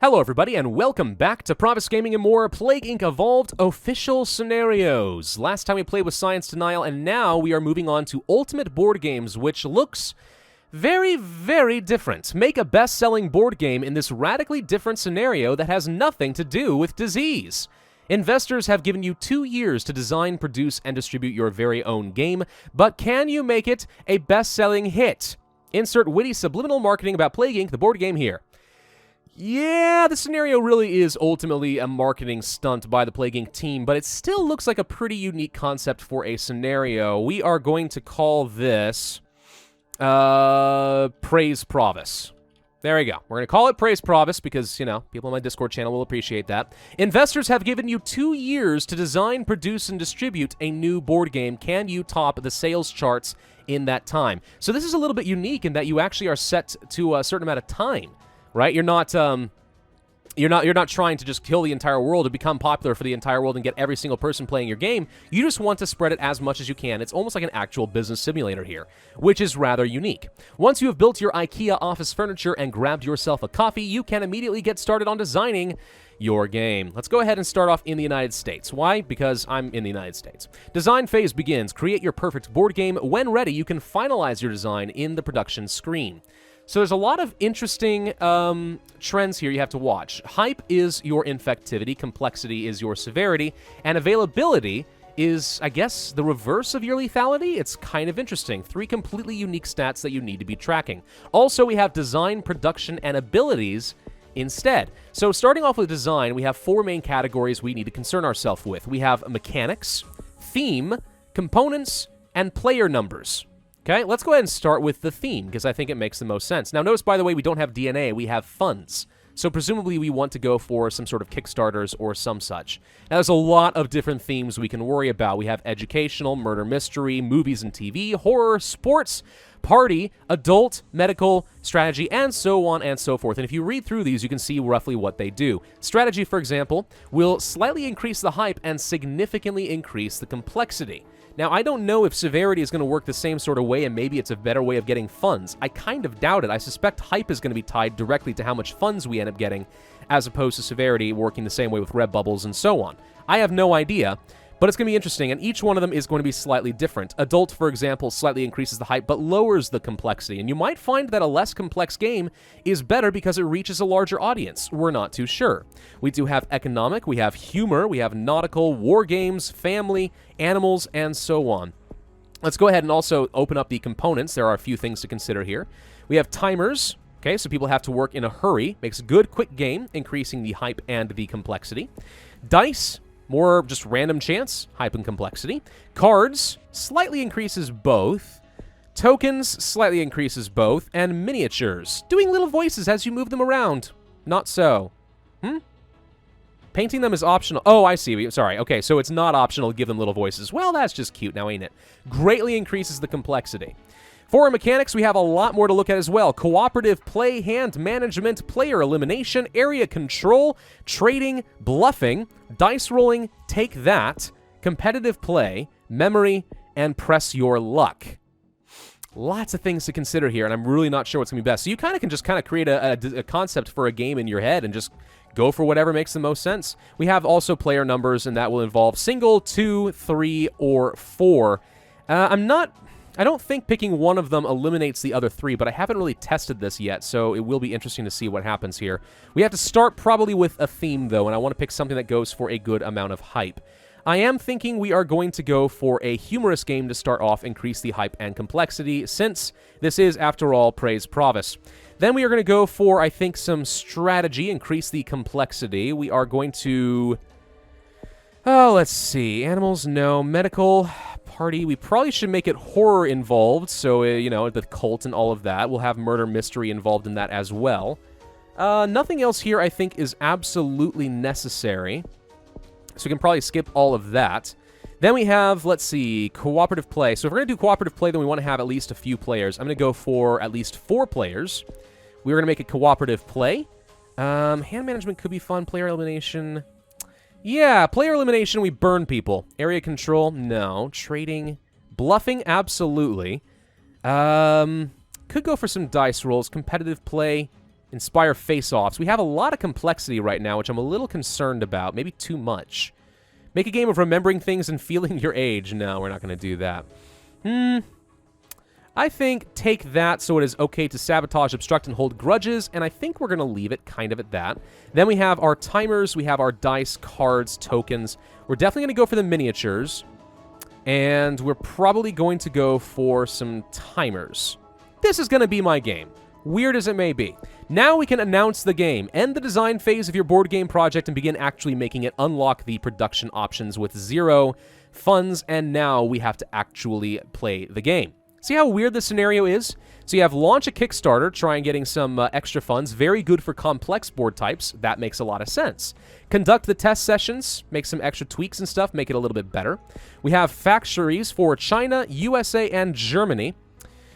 Hello everybody, and welcome back to Pravus Gaming and More Plague Inc. Evolved Official Scenarios. Last time we played with Science Denial, and now we are moving on to Ultimate Board Games, which looks very, very different. Make a best-selling board game in this radically different scenario that has nothing to do with disease. Investors have given you 2 years to design, produce, and distribute your very own game, but can you make it a best-selling hit? Insert witty subliminal marketing about Plague Inc., the board game here. Yeah, the scenario really is ultimately a marketing stunt by the Plague Inc. team, but it still looks like a pretty unique concept for a scenario. We are going to call this Praise Pravus. There we go. We're going to call it Praise Pravus because, you know, people on my Discord channel will appreciate that. Investors have given you 2 years to design, produce, and distribute a new board game. Can you top the sales charts in that time? So this is a little bit unique in that you actually are set to a certain amount of time. Right? You're not trying to just kill the entire world or become popular for the entire world and get every single person playing your game. You just want to spread it as much as you can. It's almost like an actual business simulator here, which is rather unique. Once you have built your IKEA office furniture and grabbed yourself a coffee, you can immediately get started on designing your game. Let's go ahead and start off in the United States. Why? Because I'm in the United States. Design phase begins. Create your perfect board game. When ready, you can finalize your design in the production screen. So there's a lot of interesting trends here you have to watch. Hype is your infectivity, complexity is your severity, and availability is, I guess, the reverse of your lethality. It's kind of interesting. 3 completely unique stats that you need to be tracking. Also, we have design, production, and abilities instead. So starting off with design, we have 4 main categories we need to concern ourselves with. We have mechanics, theme, components, and player numbers. Okay, let's go ahead and start with the theme, because I think it makes the most sense. Now, notice, by the way, we don't have DNA, we have funds. So presumably we want to go for some sort of Kickstarters or some such. Now, there's a lot of different themes we can worry about. We have educational, murder mystery, movies and TV, horror, sports, party, adult, medical, strategy, and so on and so forth. And if you read through these, you can see roughly what they do. Strategy, for example, will slightly increase the hype and significantly increase the complexity. Now, I don't know if severity is going to work the same sort of way, and maybe it's a better way of getting funds. I kind of doubt it. I suspect hype is going to be tied directly to how much funds we end up getting, as opposed to severity working the same way with red bubbles and so on. I have no idea, but it's going to be interesting, and each one of them is going to be slightly different. Adult, for example, slightly increases the hype, but lowers the complexity, and you might find that a less complex game is better because it reaches a larger audience. We're not too sure. We do have economic, we have humor, we have nautical, war games, family, animals, and so on. Let's go ahead and also open up the components. There are a few things to consider here. We have timers. Okay, so people have to work in a hurry. Makes a good, quick game, increasing the hype and the complexity. Dice, more just random chance, hype and complexity. Cards, slightly increases both. Tokens, slightly increases both. And miniatures, doing little voices as you move them around. Not so. Painting them is optional. Oh, I see. Sorry. Okay, so it's not optional to give them little voices. Well, that's just cute now, ain't it? Greatly increases the complexity. For mechanics, we have a lot more to look at as well. Cooperative play, hand management, player elimination, area control, trading, bluffing, dice rolling, take that, competitive play, memory, and press your luck. Lots of things to consider here, and I'm really not sure what's going to be best. So you can just create a concept for a game in your head and just go for whatever makes the most sense. We have also player numbers, and that will involve single, 2, 3, or 4. I don't think picking one of them eliminates the other 3, but I haven't really tested this yet, so it will be interesting to see what happens here. We have to start probably with a theme, though, and I want to pick something that goes for a good amount of hype. I am thinking we are going to go for a humorous game to start off, increase the hype and complexity, since this is, after all, Praise Pravus. Then we are going to go for, I think, some strategy, increase the complexity. We are going to... Oh, let's see. Animals, no. Medical, party. We probably should make it horror involved, so, you know, the cult and all of that. We'll have murder mystery involved in that as well. Nothing else here, I think, is absolutely necessary. So we can probably skip all of that. Then we have, let's see, cooperative play. So if we're going to do cooperative play, then we want to have at least a few players. I'm going to go for at least 4 players. We're going to make it cooperative play. Hand management could be fun. Player elimination. Yeah, player elimination, we burn people. Area control, no. Trading. Bluffing, absolutely. Could go for some dice rolls. Competitive play, Inspire face-offs. We have a lot of complexity right now, which I'm a little concerned about. Maybe too much. Make a game of remembering things and feeling your age. No, we're not going to do that. I think take that so it is okay to sabotage, obstruct, and hold grudges, and I think we're going to leave it kind of at that. Then we have our timers, we have our dice, cards, tokens. We're definitely going to go for the miniatures, and we're probably going to go for some timers. This is going to be my game, weird as it may be. Now we can announce the game, end the design phase of your board game project, and begin actually making it, unlock the production options with 0 funds, and now we have to actually play the game. See how weird this scenario is? So you have launch a Kickstarter, try and getting some extra funds, very good for complex board types, that makes a lot of sense. Conduct the test sessions, make some extra tweaks and stuff, make it a little bit better. We have factories for China, USA, and Germany.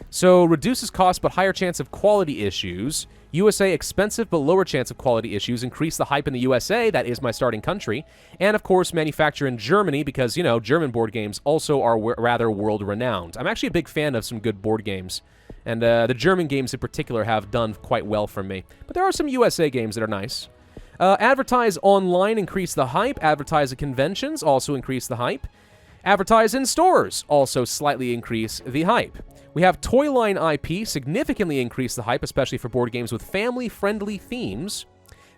So reduces cost but higher chance of quality issues. USA, expensive but lower chance of quality issues. Increase the hype in the USA, that is my starting country. And of course, manufacture in Germany because, you know, German board games also are rather world-renowned. I'm actually a big fan of some good board games. And the German games in particular have done quite well for me. But there are some USA games that are nice. Advertise online, increase the hype. Advertise at conventions, also increase the hype. Advertise in stores, also slightly increase the hype. We have toy line IP, significantly increase the hype, especially for board games with family-friendly themes.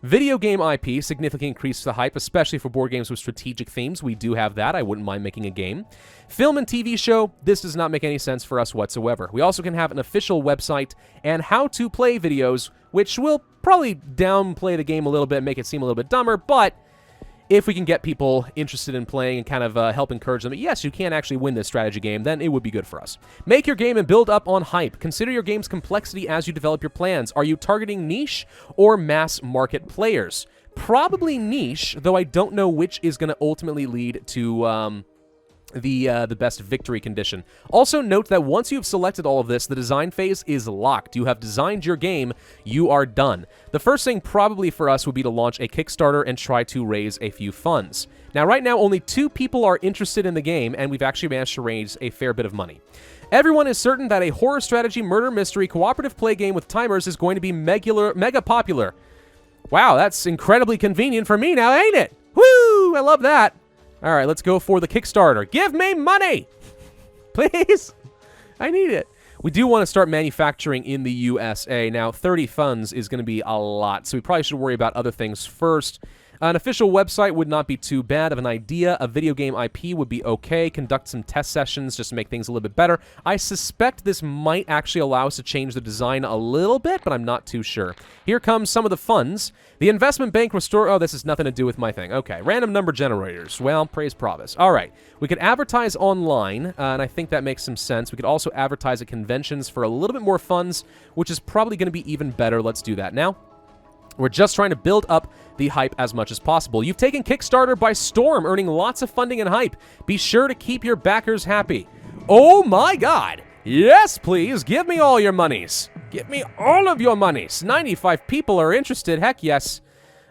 Video game IP, significantly increase the hype, especially for board games with strategic themes. We do have that. I wouldn't mind making a game. Film and TV show, this does not make any sense for us whatsoever. We also can have an official website and how-to-play videos, which will probably downplay the game a little bit, make it seem a little bit dumber, but if we can get people interested in playing and kind of help encourage them, yes, you can actually win this strategy game, then it would be good for us. Make your game and build up on hype. Consider your game's complexity as you develop your plans. Are you targeting niche or mass market players? Probably niche, though I don't know which is going to ultimately lead to the best victory condition. Also note that once you've selected all of this, the design phase is locked. You have designed your game, you are done. The first thing probably for us would be to launch a Kickstarter and try to raise a few funds. Now right now only 2 people are interested in the game, and we've actually managed to raise a fair bit of money. Everyone is certain that a horror strategy murder mystery cooperative play game with timers is going to be mega popular. Wow, that's incredibly convenient for me now, ain't it? Woo! I love that. All right, let's go for the Kickstarter. Give me money! Please! I need it. We do want to start manufacturing in the USA. Now, 30 funds is going to be a lot, so we probably should worry about other things first. An official website would not be too bad of an idea. A video game IP would be okay. Conduct some test sessions just to make things a little bit better. I suspect this might actually allow us to change the design a little bit, but I'm not too sure. Here comes some of the funds. The investment bank restore... Oh, this has nothing to do with my thing. Okay, random number generators. Well, praise Pravus. All right, we could advertise online, and I think that makes some sense. We could also advertise at conventions for a little bit more funds, which is probably going to be even better. Let's do that now. We're just trying to build up the hype as much as possible. You've taken Kickstarter by storm, earning lots of funding and hype. Be sure to keep your backers happy. Oh my God! Yes, please, give me all your monies. Give me all of your monies. 95 people are interested, heck yes.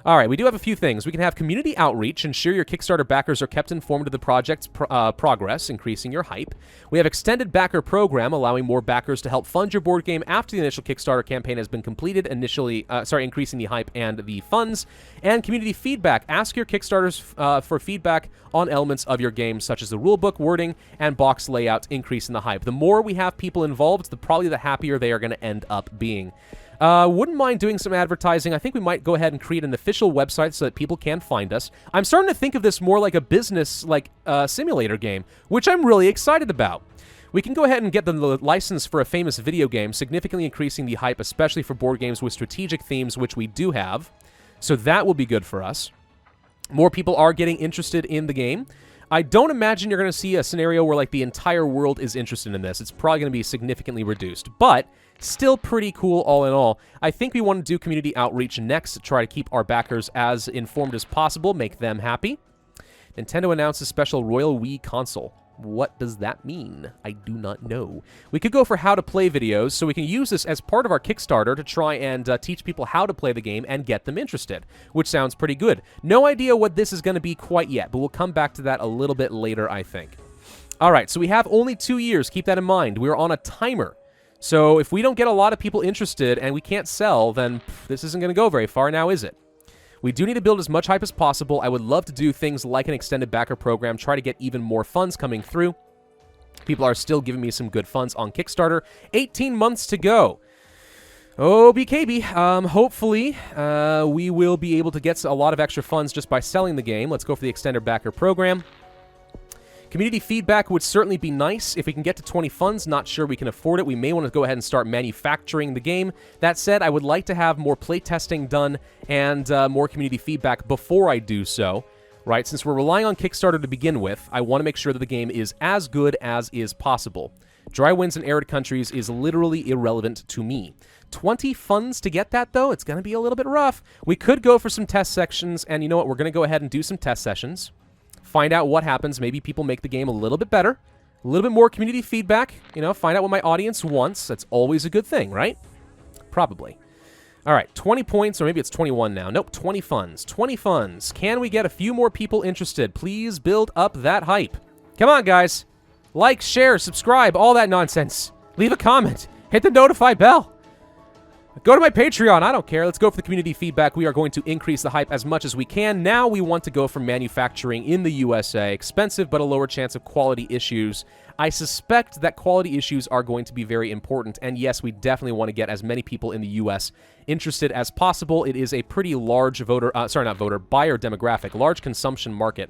All right, we do have a few things. We can have community outreach, ensure your Kickstarter backers are kept informed of the project's progress, increasing your hype. We have extended backer program, allowing more backers to help fund your board game after the initial Kickstarter campaign has been completed, increasing the hype and the funds. And community feedback. Ask your Kickstarters for feedback on elements of your game, such as the rulebook, wording, and box layout, increasing the hype. The more we have people involved, probably the happier they are going to end up being. Wouldn't mind doing some advertising. I think we might go ahead and create an official website so that people can find us. I'm starting to think of this more like a business, simulator game, which I'm really excited about. We can go ahead and get the license for a famous video game, significantly increasing the hype, especially for board games with strategic themes, which we do have. So that will be good for us. More people are getting interested in the game. I don't imagine you're going to see a scenario where, the entire world is interested in this. It's probably going to be significantly reduced, but still pretty cool all in all. I think we want to do community outreach next to try to keep our backers as informed as possible, make them happy. Nintendo announces special Royal Wii console. What does that mean? I do not know. We could go for how to play videos, so we can use this as part of our Kickstarter to try and teach people how to play the game and get them interested, which sounds pretty good. No idea what this is going to be quite yet, but we'll come back to that a little bit later, I think. All right, so we have only 2 years. Keep that in mind. We're on a timer. So if we don't get a lot of people interested and we can't sell, then this isn't going to go very far now, is it? We do need to build as much hype as possible. I would love to do things like an extended backer program, try to get even more funds coming through. People are still giving me some good funds on Kickstarter. 18 months to go. Oh, BKB. Hopefully, we will be able to get a lot of extra funds just by selling the game. Let's go for the extended backer program. Community feedback would certainly be nice. If we can get to 20 funds, not sure we can afford it. We may want to go ahead and start manufacturing the game. That said, I would like to have more playtesting done and more community feedback before I do so, right? Since we're relying on Kickstarter to begin with, I want to make sure that the game is as good as is possible. Dry winds in arid countries is literally irrelevant to me. 20 funds to get that, though? It's going to be a little bit rough. We could go for some test sections, and you know what? We're going to go ahead and do some test sessions. Find out what happens. Maybe people make the game a little bit better. A little bit more community feedback. You know, find out what my audience wants. That's always a good thing, right? Probably. All right, 20 points, or maybe it's 21 now. Nope, 20 funds. 20 funds. Can we get a few more people interested? Please build up that hype. Come on, guys. Like, share, subscribe, all that nonsense. Leave a comment. Hit the notify bell. Go to my Patreon. I don't care. Let's go for the community feedback. We are going to increase the hype as much as we can. Now we want to go for manufacturing in the USA. Expensive, but a lower chance of quality issues. I suspect that quality issues are going to be very important. And yes, we definitely want to get as many people in the US interested as possible. It is a pretty large buyer demographic, large consumption market.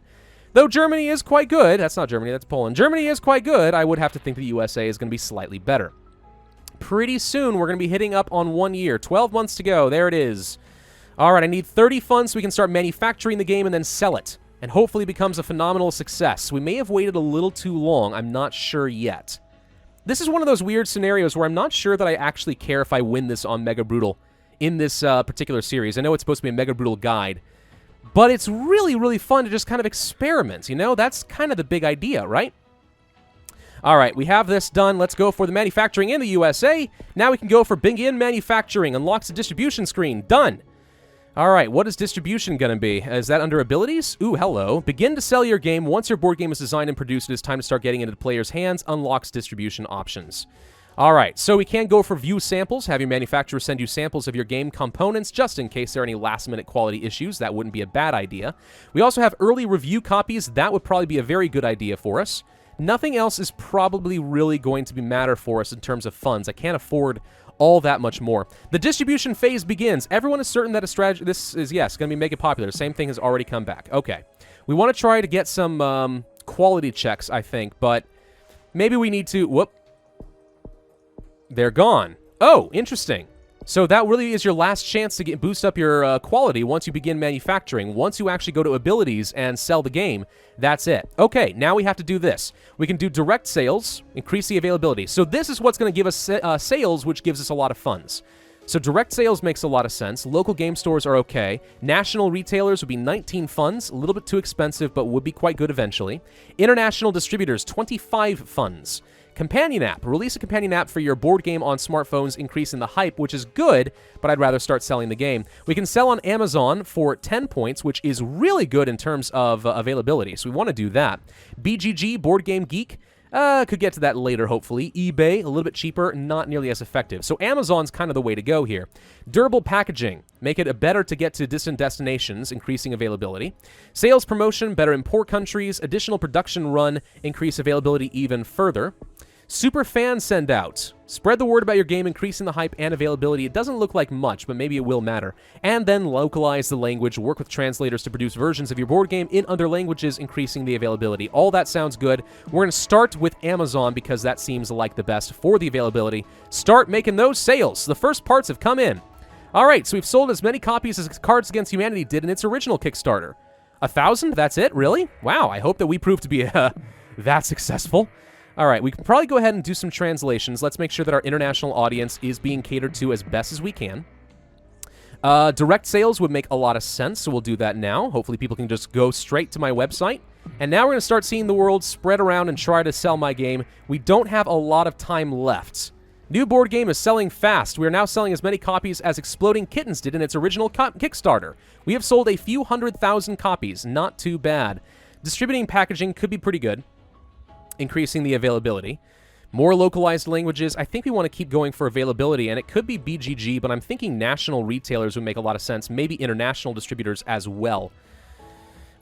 Though Germany is quite good. That's not Germany, that's Poland. Germany is quite good. I would have to think the USA is going to be slightly better. Pretty soon, we're going to be hitting up on 1 year. 12 months to go. There it is. All right, I need 30 funds so we can start manufacturing the game and then sell it. And hopefully it becomes a phenomenal success. We may have waited a little too long. I'm not sure yet. This is one of those weird scenarios where I'm not sure that I actually care if I win this on Mega Brutal in this particular series. I know it's supposed to be a Mega Brutal guide. But it's really, really fun to just kind of experiment, you know? That's kind of the big idea, right? All right, we have this done. Let's go for the manufacturing in the USA. Now we can go for begin manufacturing. Unlocks the distribution screen. Done. All right, what is distribution going to be? Is that under abilities? Ooh, hello. Begin to sell your game. Once your board game is designed and produced, it is time to start getting into the player's hands. Unlocks distribution options. All right, so we can go for view samples. Have your manufacturer send you samples of your game components just in case there are any last-minute quality issues. That wouldn't be a bad idea. We also have early review copies. That would probably be a very good idea for us. Nothing else is probably really going to be matter for us in terms of funds. I can't afford all that much more. The distribution phase begins. Everyone is certain that a strategy... This is, yes, going to be make it popular. Same thing has already come back. Okay. We want to try to get some quality checks, I think, but maybe we need to... Whoop. They're gone. Oh, interesting. So that really is your last chance to boost up your quality once you begin manufacturing. Once you actually go to abilities and sell the game, that's it. Okay, now we have to do this. We can do direct sales, increase the availability. So this is what's going to give us sales, which gives us a lot of funds. So direct sales makes a lot of sense. Local game stores are okay. National retailers would be 19 funds, a little bit too expensive, but would be quite good eventually. International distributors, 25 funds. Companion app. Release a companion app for your board game on smartphones, increasing the hype, which is good, but I'd rather start selling the game. We can sell on Amazon for 10 points, which is really good in terms of availability, so we want to do that. BGG, Board Game Geek, could get to that later, hopefully. eBay, a little bit cheaper, not nearly as effective. So Amazon's kind of the way to go here. Durable packaging. Make it better to get to distant destinations, increasing availability. Sales promotion, better in poor countries. Additional production run, increase availability even further. Super fan send out. Spread the word about your game, increasing the hype and availability. It doesn't look like much, but maybe it will matter. And then localize the language. Work with translators to produce versions of your board game in other languages, increasing the availability. All that sounds good. We're going to start with Amazon because that seems like the best for the availability. Start making those sales. The first parts have come in. All right, so we've sold as many copies as Cards Against Humanity did in its original Kickstarter. 1,000? That's it? Really? Wow, I hope that we prove to be that successful. All right, we can probably go ahead and do some translations. Let's make sure that our international audience is being catered to as best as we can. Direct sales would make a lot of sense, so we'll do that now. Hopefully people can just go straight to my website. And now we're going to start seeing the world spread around and try to sell my game. We don't have a lot of time left. New board game is selling fast. We are now selling as many copies as Exploding Kittens did in its original Kickstarter. We have sold a few 100,000 copies. Not too bad. Distributing packaging could be pretty good, increasing the availability. More localized languages. I think we want to keep going for availability, and it could be BGG, but I'm thinking national retailers would make a lot of sense. Maybe international distributors as well.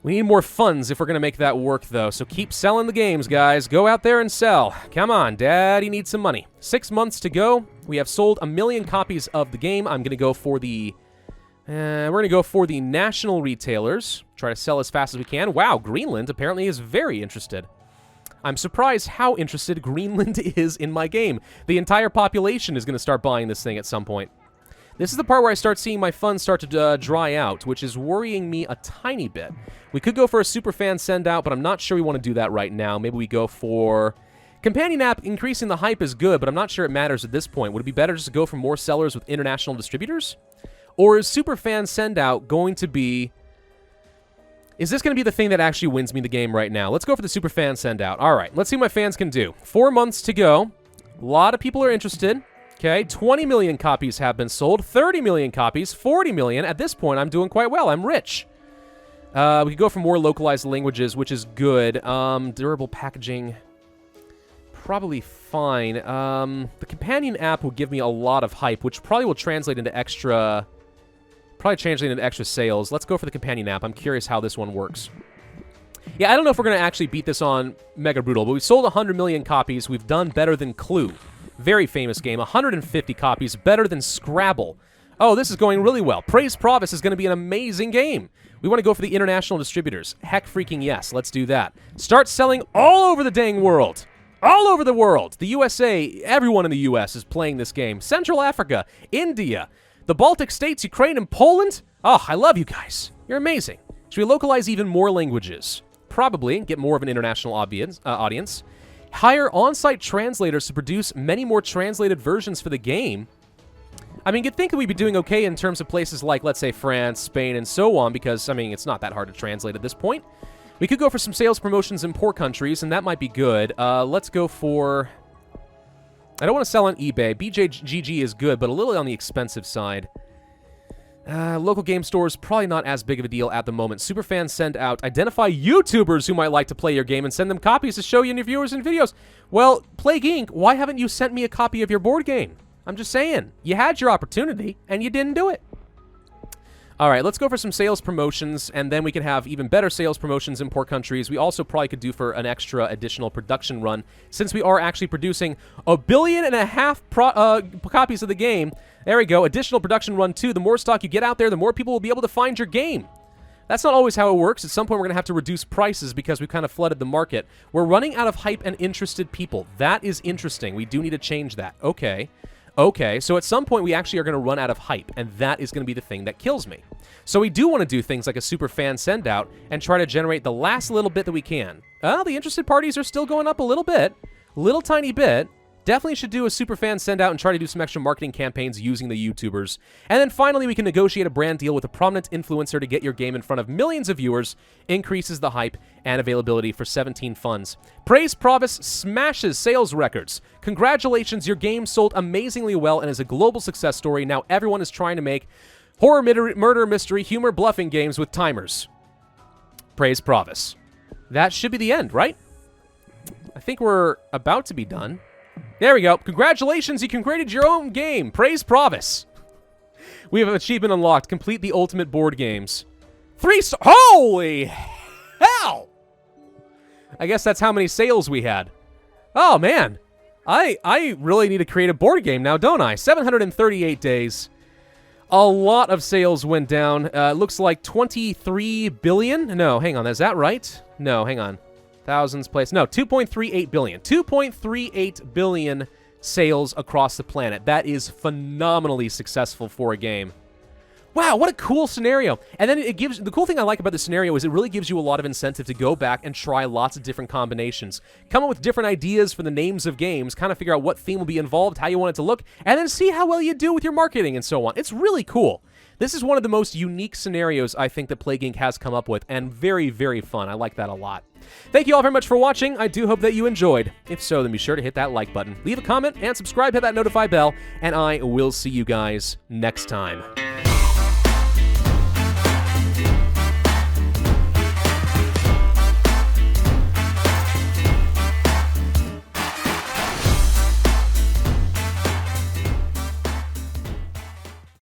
We need more funds if we're going to make that work, though, so keep selling the games, guys. Go out there and sell. Come on, Daddy needs some money. 6 months to go. We have sold 1 million copies of the game. I'm going to go for the... we're going to go for the national retailers. Try to sell as fast as we can. Wow, Greenland apparently is very interested. I'm surprised how interested Greenland is in my game. The entire population is going to start buying this thing at some point. This is the part where I start seeing my funds start to dry out, which is worrying me a tiny bit. We could go for a superfan send-out, but I'm not sure we want to do that right now. Maybe we go for... Companion app, increasing the hype is good, but I'm not sure it matters at this point. Would it be better just to go for more sellers with international distributors? Or is superfan send-out going to be... Is this going to be the thing that actually wins me the game right now? Let's go for the superfan send-out. All right, let's see what my fans can do. 4 months to go. A lot of people are interested. Okay, 20 million copies have been sold. 30 million copies. 40 million. At this point, I'm doing quite well. I'm rich. We could go for more localized languages, which is good. Durable packaging. Probably fine. The companion app will give me a lot of hype, which probably will translate into extra... Probably translate into extra sales. Let's go for the companion app. I'm curious how this one works. Yeah, I don't know if we're going to actually beat this on Mega Brutal, but we've sold 100 million copies. We've done better than Clue. Very famous game. 150 copies. Better than Scrabble. Oh, this is going really well. Praise Pravus is going to be an amazing game. We want to go for the international distributors. Heck freaking yes. Let's do that. Start selling all over the dang world. All over the world. The USA, everyone in the US is playing this game. Central Africa, India, the Baltic States, Ukraine, and Poland. Oh, I love you guys. You're amazing. Should we localize even more languages? Probably. Get more of an international audience. Hire on-site translators to produce many more translated versions for the game. I mean, you'd think that we'd be doing okay in terms of places like, let's say, France, Spain, and so on, because, I mean, it's not that hard to translate at this point. We could go for some sales promotions in poor countries, and that might be good. Let's go for... I don't want to sell on eBay. BJGG is good, but a little on the expensive side. Local game stores, probably not as big of a deal at the moment. Superfans send out. Identify YouTubers who might like to play your game and send them copies to show you in your viewers and videos. Well, Plague Inc., why haven't you sent me a copy of your board game? I'm just saying. You had your opportunity, and you didn't do it. All right, let's go for some sales promotions, and then we can have even better sales promotions in poor countries. We also probably could do for an extra additional production run, since we are actually producing 1.5 billion copies of the game. There we go, additional production run 2. The more stock you get out there, the more people will be able to find your game. That's not always how it works. At some point, we're going to have to reduce prices because we've kind of flooded the market. We're running out of hype and interested people. That is interesting. We do need to change that. Okay. Okay, so at some point we actually are going to run out of hype, and that is going to be the thing that kills me. So we do want to do things like a super fan send-out and try to generate the last little bit that we can. The interested parties are still going up a little bit. Little tiny bit. Definitely should do a super fan send-out and try to do some extra marketing campaigns using the YouTubers. And then finally, we can negotiate a brand deal with a prominent influencer to get your game in front of millions of viewers, increases the hype and availability for 17 funds. Praise Pravus smashes sales records. Congratulations, your game sold amazingly well and is a global success story. Now everyone is trying to make horror, murder, mystery, humor, bluffing games with timers. Praise Pravus. That should be the end, right? I think we're about to be done. There we go. Congratulations, you created your own game. Praise Pravus. We have an achievement unlocked. Complete the ultimate board games. 3 stars. Holy hell! I guess that's how many sales we had. Oh, man. I really need to create a board game now, don't I? 738 days. A lot of sales went down. Looks like 23 billion. No, hang on. Is that right? No, hang on. Thousands place. No, 2.38 billion. 2.38 billion sales across the planet. That is phenomenally successful for a game. Wow, what a cool scenario. And then it gives, the cool thing I like about the scenario is it really gives you a lot of incentive to go back and try lots of different combinations. Come up with different ideas for the names of games, kind of figure out what theme will be involved, how you want it to look, and then see how well you do with your marketing and so on. It's really cool. This is one of the most unique scenarios I think that Plague Inc. has come up with, and very, very fun. I like that a lot. Thank you all very much for watching. I do hope that you enjoyed. If so, then be sure to hit that like button, leave a comment, and subscribe, hit that notify bell, and I will see you guys next time.